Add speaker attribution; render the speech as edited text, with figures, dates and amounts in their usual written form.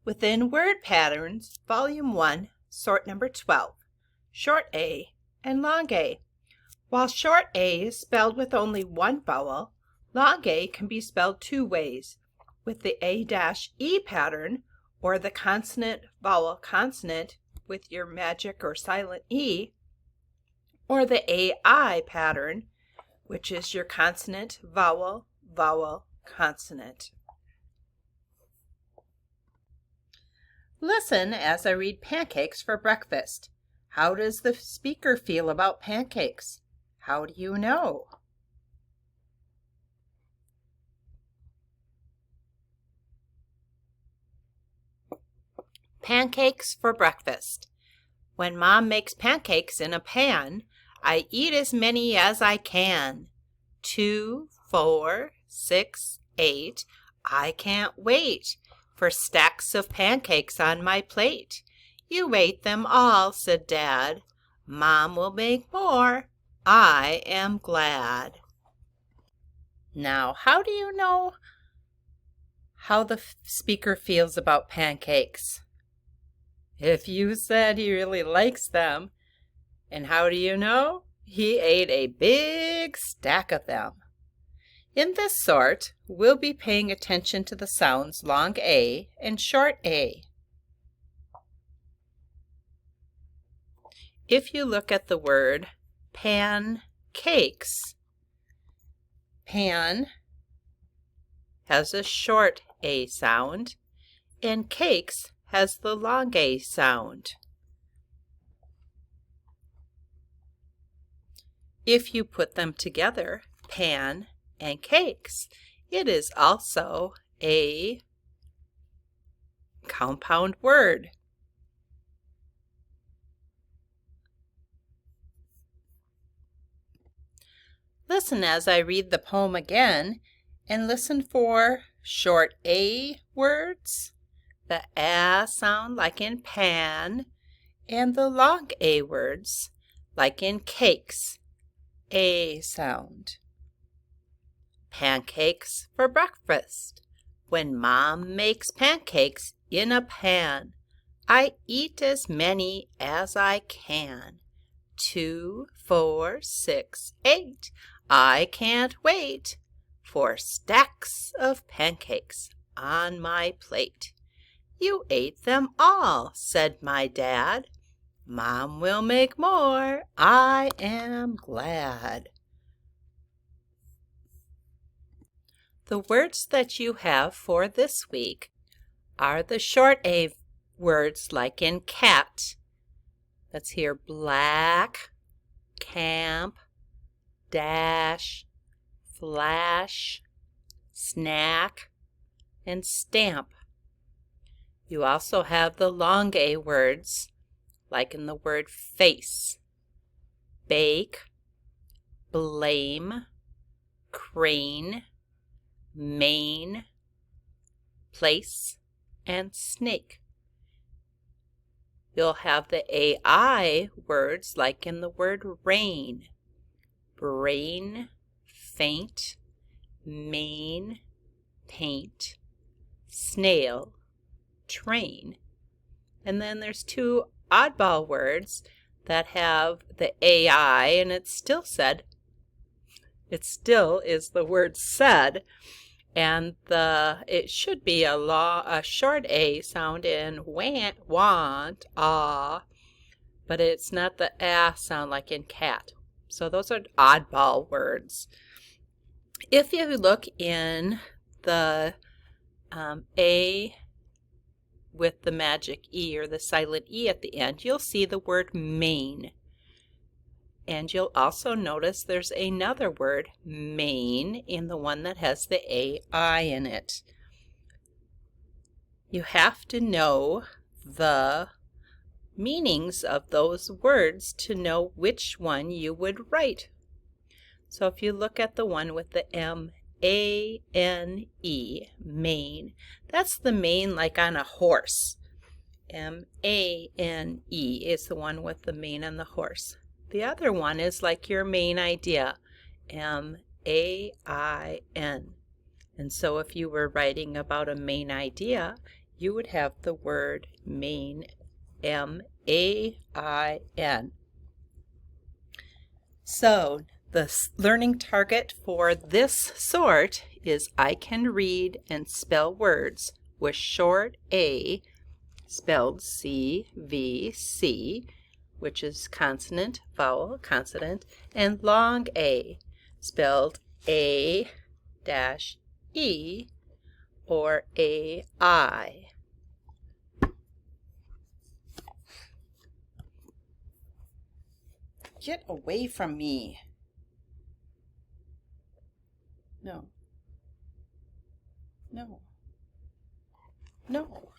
Speaker 1: Within Word Patterns, Volume 1, Sort Number 12, Short A and Long A. While Short A is spelled with only one vowel, Long A can be spelled two ways, with the A-E pattern, or the consonant-vowel-consonant with your magic or silent E, or the AI pattern, which is your consonant-vowel-vowel-consonant. Listen as I read pancakes for breakfast. How does the speaker feel about pancakes? How do you know? Pancakes for breakfast. When Mom makes pancakes in a pan, I eat as many as I can. 2, 4, 6, 8. I can't wait for stacks of pancakes on my plate. You ate them all, said Dad. Mom will make more. I am glad. Now, how do you know how the speaker feels about pancakes? If you said he really likes them. And how do you know? He ate a big stack of them. In this sort, we'll be paying attention to the sounds long A and short A. If you look at the word pancakes, pan has a short A sound, and cakes has the long A sound. If you put them together, pan and cakes, it is also a compound word. Listen as I read the poem again, and listen for short A words, the A sound like in pan, and the long A words like in cakes, A sound. Pancakes for breakfast. When Mom makes pancakes in a pan, I eat as many as I can. 2, 4, 6, 8. I can't wait for stacks of pancakes on my plate. You ate them all, said my dad. Mom will make more. I am glad. The words that you have for this week are the short A words like in cat. Let's hear black, camp, dash, flash, snack, and stamp. You also have the long A words like in the word face, bake, blame, crane, main, place, and snake. You'll have the AI words like in the word rain, brain, faint, main, paint, snail, train. And then there's two oddball words that have the AI, and it still is the word said, and it should be a short A sound in want, but it's not the A sound like in cat. So those are oddball words. If you look in the A with the magic E or the silent E at the end, you'll see the word main. And you'll also notice there's another word, main, in the one that has the AI in it. You have to know the meanings of those words to know which one you would write. So if you look at the one with the M-A-N-E, mane, that's the mane like on a horse. M-A-N-E is the one with the mane on the horse. The other one is like your main idea, M-A-I-N. And so if you were writing about a main idea, you would have the word main, M-A-I-N. So the learning target for this sort is I can read and spell words with short A spelled C-V-C, which is consonant, vowel, consonant, and long A spelled A-E or A-I. Get away from me. No. No. No.